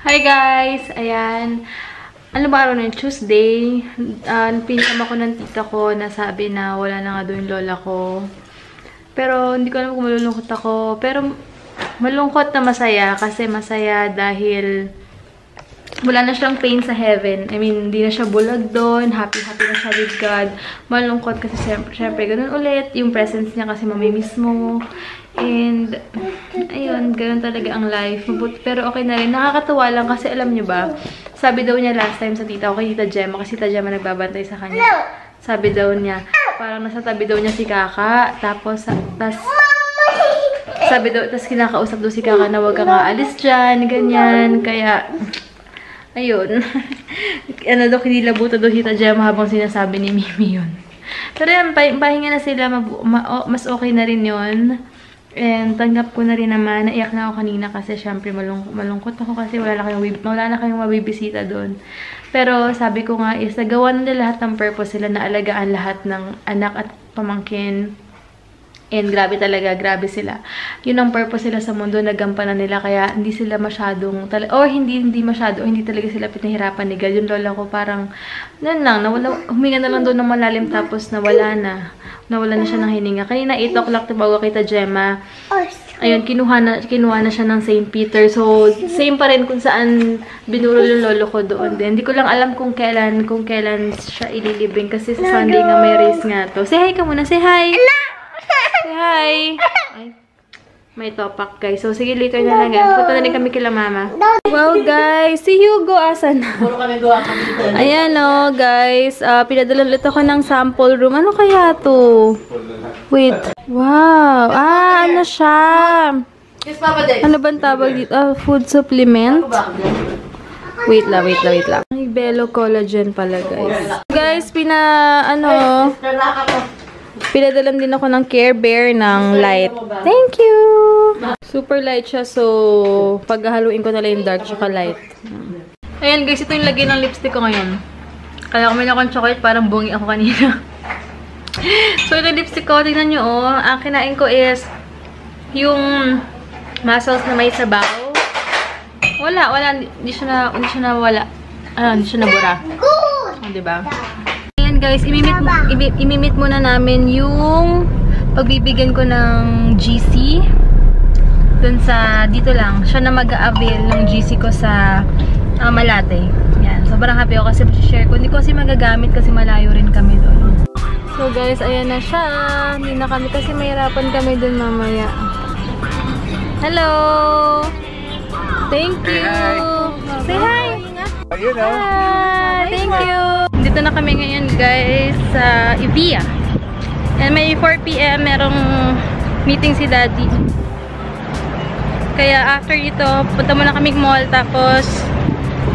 Hi guys! Ayan. Ano ba araw na yun? Tuesday. Pinakam ako ng tita ko na sabi na wala na nga doon lola ko. Pero hindi ko alam kung malulungkot ako. Pero malungkot na masaya kasi masaya dahil wala na siyang pain sa heaven. I mean, hindi na siya bulag doon. Happy-happy na siya with God. Malungkot kasi syempre ganun ulit. Yung presence niya kasi mamimiss mo. And, ayun, ganun talaga ang life. Pero okay na rin. Nakakatuwa lang kasi alam nyo ba, sabi daw niya last time sa tita ko kay Tita Gemma, kasi Tita Gemma nagbabantay sa kanya. Sabi daw niya, parang nasa tabi daw niya si Kaka, tapos sabi daw, tapos kinakausap daw si Kaka na huwag kang aalis dyan, ganyan. Kaya, ayun. Ano daw, kinilabutan daw si Tita Gemma habang sinasabi ni Mimi yun. Pero yan, pahinga na sila, mas okay na rin yun. And tanggap ko na rin naman, naiyak na ako kanina kasi syempre malungkot ako kasi wala na kayong mabibisita doon. Pero sabi ko nga is nagawa na lahat ng purpose sila na alagaan lahat ng anak at pamangkin. And grabe talaga, grabe sila. Yun ang purpose sila sa mundo, nagampanan nila kaya hindi sila masyadong, hindi talaga sila pinahirapan ni God. Yung lola ko parang, nun lang, huminga na lang doon ng malalim tapos nawala na siya ng hininga. Kanina 8 o'clock tabago kay Tita Gemma. Ayun, kinuha na siya ng St. Peter. So, same pa rin kung saan binurol yung lolo ko doon din. Hindi ko lang alam kung kailan siya ililibing kasi sa Sunday nga may race nga to. Say hi ka muna, say hi! Say hi! Ay, may topak guys. So, sige, later na lang yan. Punta na rin kami kila mama. Wow guys, si Hugo asan na? Puro kami gawa kami dito. Ayan o guys, pinadala ulit ako ng sample room. Ano kaya to? Wait. Wow. Ano siya? Yes, Papa Dex. Ano bang tawag dito? Food supplement? Wait lang. May Bello Collagen pala guys. Guys, pinadalan din ako ng Care Bear ng light. Thank you! Super light siya, so paghahaluin ko na lang yung dark tsaka light. Ayan guys, ito yung lagay ng lipstick ko ngayon. Kaya kumain ako ng chocolate, parang bungi ako kanina. So ito yung lipstick ko, tingnan nyo oh. Ang kinain ko is yung mussels na may sabaw. Wala. Hindi siya nawala. Hindi siya nabura. Diba? Guys, imimit muna namin yung pagbibigyan ko ng GC dun sa, dito lang, siya na mag-a-avail ng GC ko sa Malate. Yan, sobrang happy ako kasi share ko. Hindi ko kasi magagamit kasi malayo rin kami doon. So guys, ayan na siya. Hindi na kami kasi mahirapan kami dun mamaya. Hello! Thank you! Say hi! Hi! Thank you! Dito na kami ngayon guys sa Evia. And may 4 PM merong meeting si Daddy. Kaya after ito, punta muna kaming mall tapos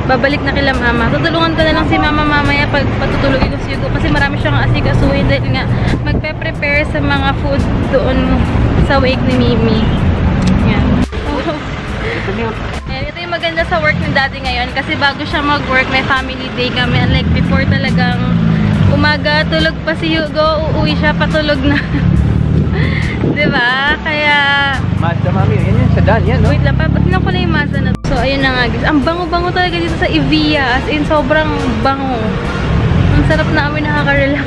babalik na kila mama. Tutulungan ko na lang si mama mamaya pag patutulogin ko si Hugo kasi marami siyang asikasuhin dahil nga magpe-prepare sa mga food doon sa wake ni Mimi. Yan. Ito yung maganda sa work ng Daddy ngayon kasi bago siya mag-work, may family day kami. Like before talagang umaga, tulog pa si Hugo, uuwi siya, patulog na. Diba? Kaya... Mazda, mami. Yan yung sedan, yan, no? Wait lang, patinan ko na yung Mazda na to. So, ayun na nga guys. Ang bango-bango talaga dito sa Evia. As in, sobrang bango. Ang sarap na kami, nakaka-relax.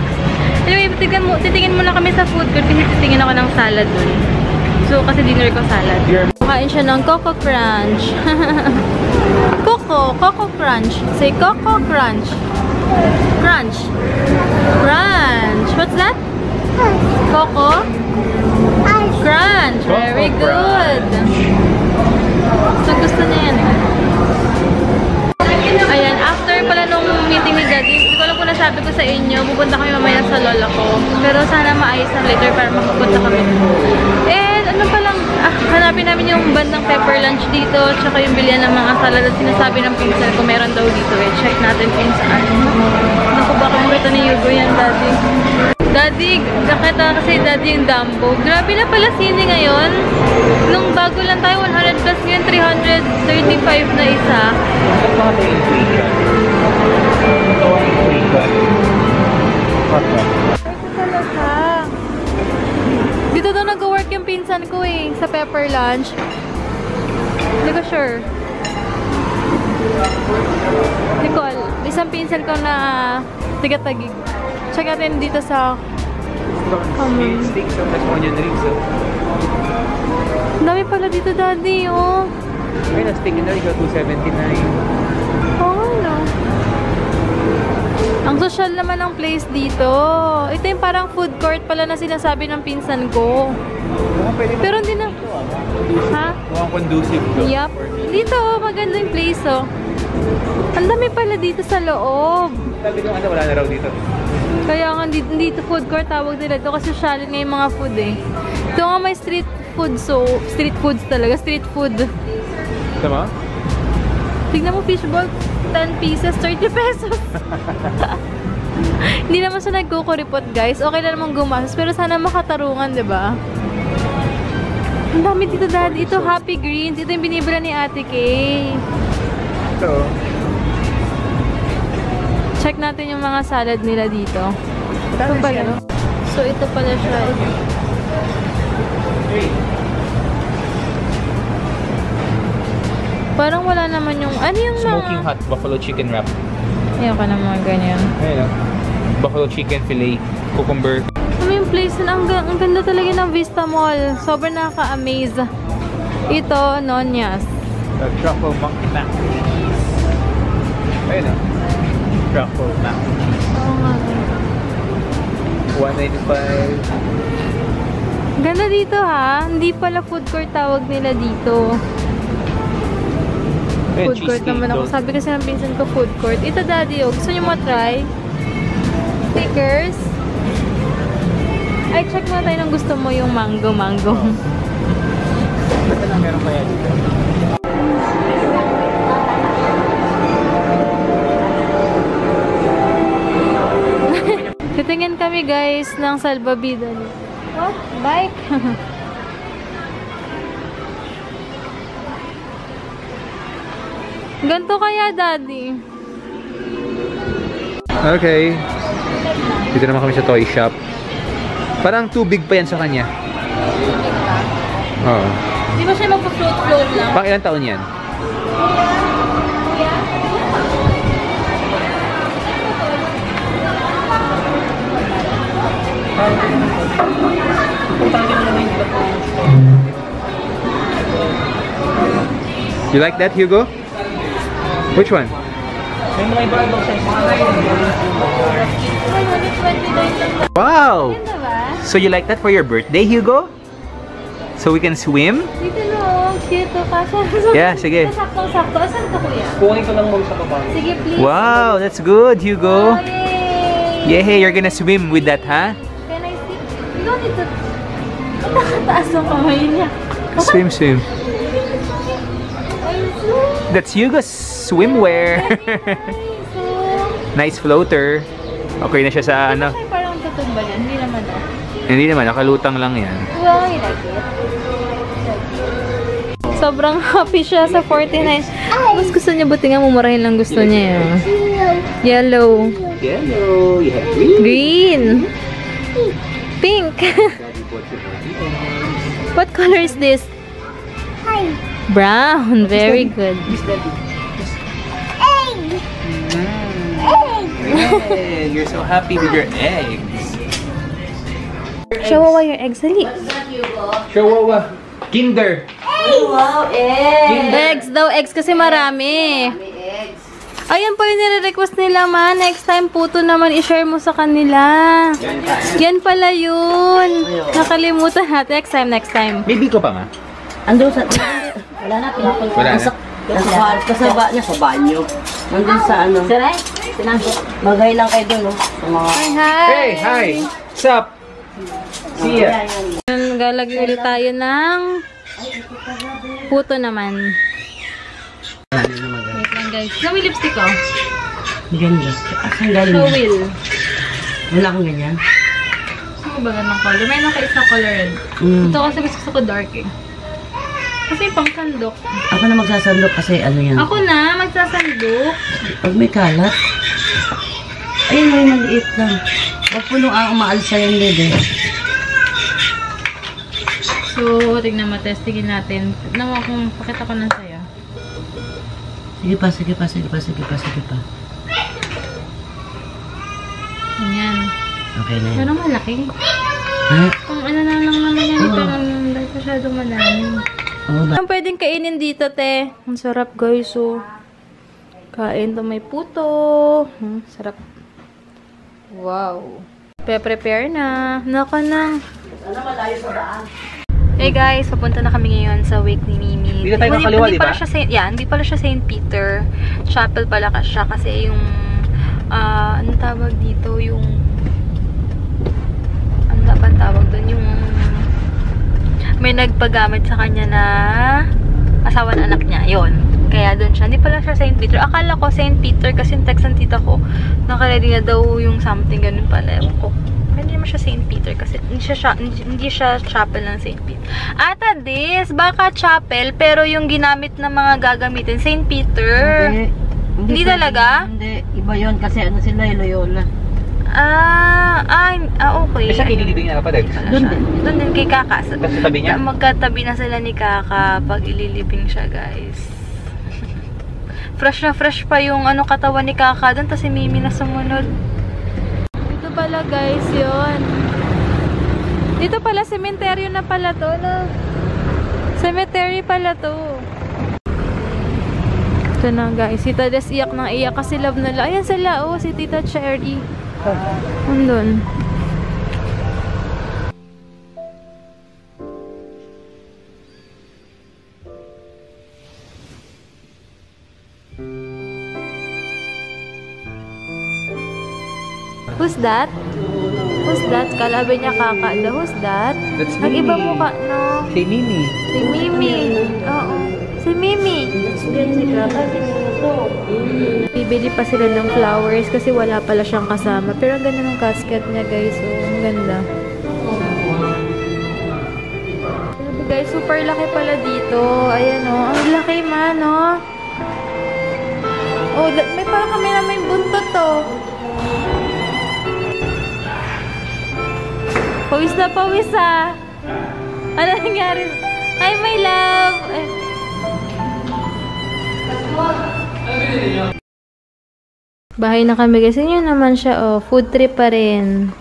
Anyway, titingin muna kami sa food court kasi titingin ako ng salad dun. So, kasi dinner ko salad. Kain siya ng Coco Crunch. Coco Crunch. Say Coco Crunch. Crunch. What's that? Coco? Crunch. Very good. So, gusto niya yan. Ayan, after pala nung meeting ni Daddy, hindi ko alam kung nasabi ko sa inyo, pupunta kami mamaya sa lola ko. Pero sana maayos na later para makapunta kami. And ano palang, hanapin namin yung bandang pepper lunch dito, tsaka yung bilihan ng mga salad at sinasabi ng pinsan ko meron daw dito eh. Check natin kung saan. Naku, baka makita ni Hugo yan, Daddy. Daddy, nakita kasi Daddy yung Dumbo. Grabe na pala sine ngayon. Nung bago lang tayo, 100 plus ngayon, 335 na isa. Dito daw nag-work yung pinsan ko eh, sa pepper lunch. Hindi ko sure. Nicole, isang pencil ko na tigatagig. Check natin dito sa Steaks, that's onion rings. Ang dami pala dito, Daddy, oh. Ay, na-steak na rin, 279. Oo, no. Ang social naman ng place dito. Ito yung parang food court pala na sinasabi ng pinsan ko. Pero hindi na... Ha? Mukhang conducive to. Yup. Dito, oh, maganda yung place, oh. Ang dami pala dito sa loob. Sabi ko, wala na raw dito. Kaya nga, dito food court tawag nila ito kasi social nga yung mga food, eh. Ito nga may street food, so street foods talaga, street food. Tama? Tignan mo, fishball, 10 pieces, 30 pesos. Hindi naman siya nagkukuripot, guys. Okay na namang gumastos, pero sana makatarungan, diba? Ang dami dito, Daddy. Ito, Happy Greens. Ito yung binibila ni Ate Kay. Ito. Check natin yung mga salad nila dito. Ito pala. So, ito pala siya. Parang wala naman yung... Ano yung Smoking mga... hot buffalo chicken wrap. Ayoko na mga ganyan. Ayun. Buffalo chicken fillet, cucumber. Ano yung place na? Ang ganda talaga ng Vista Mall. Sobrang nakaka-amaze. Ito, Nonias. The truffle mac and cheese. Ayun na. Truffle mac and cheese. Oo nga. 195. Ganda dito, ha? Hindi pala food court tawag nila dito. Ayun, Food court naman ako. Sabi kasi ng pinsan ko food court. Ito, Daddy, oh. Gusto nyo mo-try? Stickers. Ay, check mo tayo nung gusto mo yung mango. Basta lang meron kaya dito. Titingin kami, guys, ng salbabida dito. Oh, bike! Ganto kaya, Daddy? Okay. Dito naman kami sa toy shop. Parang too big pa yan sa kanya. Oo. Di ba siya magpa-float-float lang? Pang ilang taon yan? You like that, Hugo? Which one? Wow! Ganda ba? So you like that for your birthday, Hugo? So we can swim? Dito no, cute to kasi. Yeah, sige. Saktong-sakto. Asan ka, kuya? Kunin ko lang mo sa baba. Sige, please. Wow, that's good, Hugo. Oh, yay! Yeah, you're gonna swim with that, huh? Can I see? You don't need to... Nakataas ang kamay niya. Swim. Ay, That's Hugo's swimwear. so... Nice floater. Okay na siya sa ano. Ay, parang tutumba yan. Hindi naman ah. Hindi naman, nakalutang lang yan. Wow, I like it. Sobrang happy siya sa 49. Mas gusto niya, buti nga mumurahin lang gusto niya. Yellow. Yellow, you have green. Green. Pink. What color is this? Brown. Very good. You're so happy with your eggs. Show Wawa your eggs. Dali. Chihuahua. Kinder. Wow, eggs daw. Eggs kasi marami. Ayan po yung nire-request nila, ma. Next time, puto naman i-share mo sa kanila. Yan pala yun. Nakalimutan natin. Next time. Baby ko pa, ma? Ando sa... Wala na, pinapalala. Wala na? Kasaba niya sa banyo. Nandun sa ano. Siray? Magay lang kayo dun, no? Sa mga... Hi! Hey, hi! What's up? See ya. Galagay ulit tayo ng puto naman. Wait lang, guys. May lipstick, oh. Ganda. Asan galing? So, Will. Wala akong ganyan. Ano ba ganang color? May nakaisa color red. Ito kasi gusto ko dark, eh. Kasi pang sandok. Ako na magsasandok kasi ano yan. Ako na, magsasandok. Pag may kalat. Ayun, may maliit lang. Huwag po nung umaalsa yan, Dede. So, tignan mo, testingin natin. Nawa kung pakita ko na sa'yo. Sige pa, sige pa, sige pa, sige pa, sige pa. Ayan. Okay na yan. Pero malaki. Ha? Kung ano na lang naman yan, pero dahil masyadong madami. Oo ba? Ang pwedeng kainin dito, te. Ang sarap, guys, oh. Kain to may puto. Sarap. Wow. Prepare na. Naka na. Hey guys, papunta na kami ngayon sa wake ni Mimi. Dito tayo kakaliwa, di ba? Hindi pala siya St. Peter. Chapel pala siya kasi yung ano tawag dito, yung ano ba tawag doon, yung may nagpagamit sa kanya na asawa ng anak niya. Yon. Kaya doon siya. Hindi pala siya St. Peter. Akala ko St. Peter kasi yung text ng tita ko nakaready na daw yung something ganun pala. Ewan ko. Hindi naman siya St. Peter kasi hindi siya chapel ng St. Peter. Ata this, baka chapel pero yung ginamit na mga gagamitin St. Peter. Hindi talaga? Hindi. Iba yun kasi ano sila, Loyola. Okay. Siya ililibing niya kapatid. Doon din kay Kaka. Sa tabi niya? Magkatabi na sila ni Kaka pag ililibing siya, guys. Fresh na fresh pa yung ano katawan ni Kaka doon, tapos si Mimi na sumunod. Dito pala, guys, yun. Dito pala, cemetery na pala to, no? Cemetery pala to. Ito na, guys. Si Tita Des iyak na iyak kasi love na lang. Ayan sila, oh, si Tita Cherry. Andun. Who's that? Who's that? Kalabi niya Kaka. Who's that? That's Nag-iba Mimi. mukha, no? Si Mimi. Si Mimi. Oo. Si Mimi. Bibili pa sila ng flowers kasi wala pala siyang kasama. Pero ang ganda ng casket niya, guys. So, ang ganda. Guys, super laki pala dito. Ayan, oh. Ang laki man, oh. Oh, may parang kami na may buntot, oh. Pawis na pawis, ah. Ano nangyari? Hi, my love. Ay. Bahay na kami guys. Yun naman siya, oh. Food trip pa rin.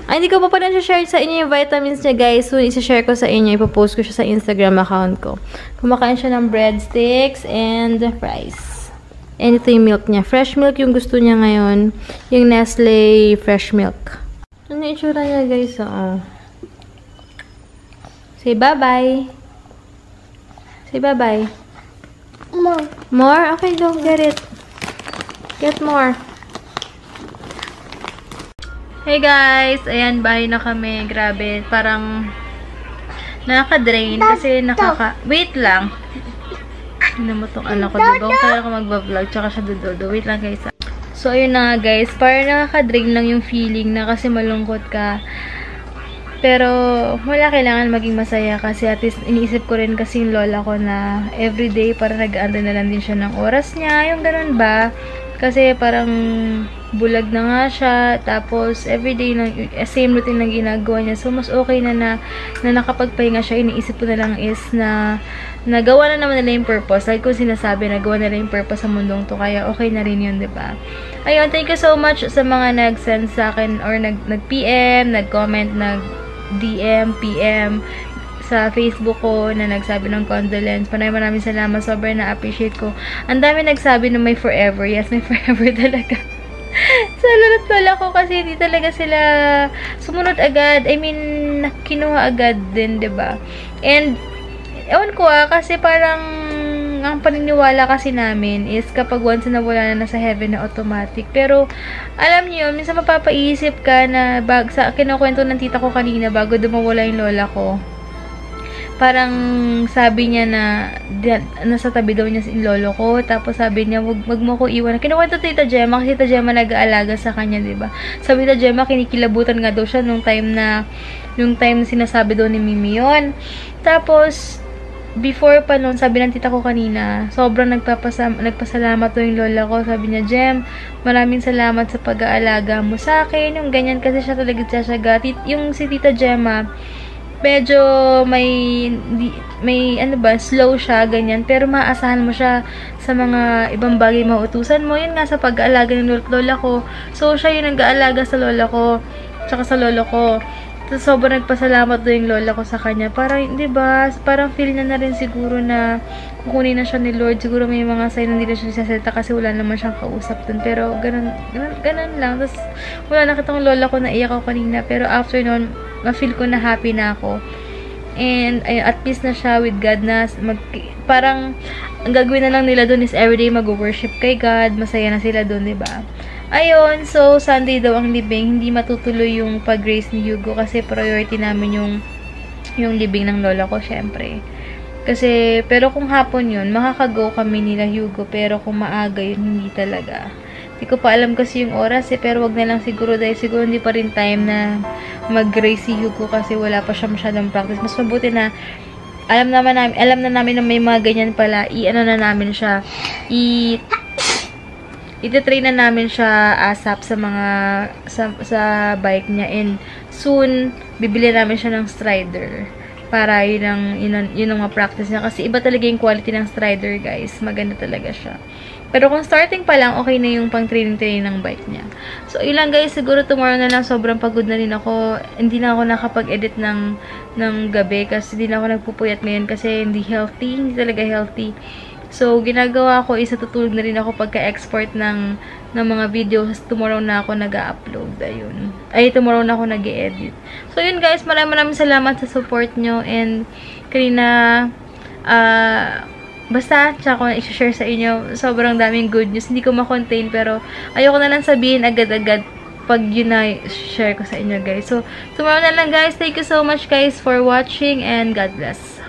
Ay, hindi ko pa pala share sa inyo yung vitamins niya, guys. So, isa-share ko sa inyo. Ipopost ko siya sa Instagram account ko. Kumakain siya ng breadsticks and fries. And ito yung milk niya. Fresh milk yung gusto niya ngayon. Yung Nestle fresh milk. Ano yung itsura niya, guys? Oo. Say bye-bye. Say bye-bye. More. More? Okay, go. Get it. Get more. Hey guys! Ayan, bahay na kami. Grabe. Parang nakaka-drain kasi Wait lang. Ano mo tong anak ko, diba? Kaya ako magbablog. Tsaka siya dudodo. Wait lang guys. So, ayun na nga guys. Parang nakaka-drain lang yung feeling na kasi malungkot ka. Pero, wala, kailangan maging masaya kasi at least iniisip ko rin kasi yung lola ko na everyday parang nag-aanda na lang din siya ng oras niya. Yung ganun ba? Kasi parang bulag na nga siya. Tapos, everyday na same routine na ginagawa niya. So, mas okay na nakapagpahinga siya. Iniisip ko na lang is na nagawa na naman nila yung purpose. Like kung sinasabi, nagawa nila yung purpose sa mundong to. Kaya, okay na rin yun, diba? Ayun, thank you so much sa mga nag-send sa akin or nag-PM, nag-comment, nag-DM, PM sa Facebook ko na nagsabi ng condolence. Maraming salamat. Sobrang na-appreciate ko. Ang dami nagsabi na may forever. Yes, may forever talaga. Sa lulot lola ko kasi hindi talaga sila sumunod agad. I mean, kinuha agad din, diba? And, ewan ko kasi parang ang paniniwala kasi namin is kapag once na wala na nasa heaven na automatic. Pero, alam niyo, minsan mapapaisip ka na sa kinukwento ng tita ko kanina bago dumawala yung lola ko. Parang sabi niya na nasa tabi daw niya si lolo ko. Tapos sabi niya, wag mo ko iwan. Kinukwento Tita Gemma kasi Tita Gemma nag-aalaga sa kanya, diba? Sabi Tita Gemma, kinikilabutan nga daw siya nung time na sinasabi daw ni Mimi yun. Tapos, before pa noon, sabi ng tita ko kanina, sobrang nagpasalamat daw yung lola ko. Sabi niya, Gem, maraming salamat sa pag-aalaga mo sa akin. Yung ganyan kasi siya talaga tsasyaga. Yung si Tita Gemma, medyo may ano ba, slow siya, ganyan. Pero maaasahan mo siya sa mga ibang bagay mautusan mo. Yun nga sa pag-aalaga ng lola ko. So, siya yung nag-aalaga sa lola ko, tsaka sa lolo ko. So, sobrang nagpasalamat doon yung lola ko sa kanya. Parang, di ba, parang feel niya na rin siguro na kukunin na siya ni Lord. Siguro may mga sign na hindi na siya sasalita kasi wala naman siyang kausap doon. Pero, ganun lang. Tapos, wala, nakita ko lola ko na iyak ako kanina. Pero, after noon, ma-feel ko na happy na ako. And, ayun, at peace na siya with God na parang, ang gagawin na lang nila doon is everyday mag-worship kay God. Masaya na sila doon, di ba? Ayun, so, Sunday daw ang libing. Hindi matutuloy yung pag-grace ni Hugo kasi priority namin yung libing ng lola ko, syempre. Kasi, pero kung hapon yun, makaka-go kami nila Hugo. Pero kung maaga yun, hindi talaga. Hindi ko pa alam kasi yung oras pero wag na lang siguro dahil siguro hindi pa rin time na mag-grace si Hugo kasi wala pa siya masyadong practice. Mas mabuti na alam na namin na may mga ganyan pala, i-ano na namin siya, ititrain na namin siya ASAP sa mga sa bike niya, and soon bibili namin siya ng Strider para yun ang ma-practice niya kasi iba talaga yung quality ng Strider, guys. Maganda talaga siya. Pero kung starting pa lang, okay na yung pang training ng bike niya. So, yun lang, guys. Siguro tomorrow na lang, sobrang pagod na rin ako. Hindi na ako nakapag-edit ng gabi kasi hindi na ako nagpupuyat ngayon kasi hindi healthy. Hindi talaga healthy. So, ginagawa ko is natutulog na rin ako pagka-export ng mga videos. Tomorrow na ako nag-upload. Ayun. Tomorrow na ako nag-edit. So, yun, guys. Maraming salamat sa support nyo. And, kanina, basta, tsaka ko na i-share sa inyo. Sobrang daming good news. Hindi ko ma-contain, pero ayoko na lang sabihin agad-agad pag yun na share ko sa inyo, guys. So, tomorrow na lang, guys. Thank you so much, guys, for watching, and God bless.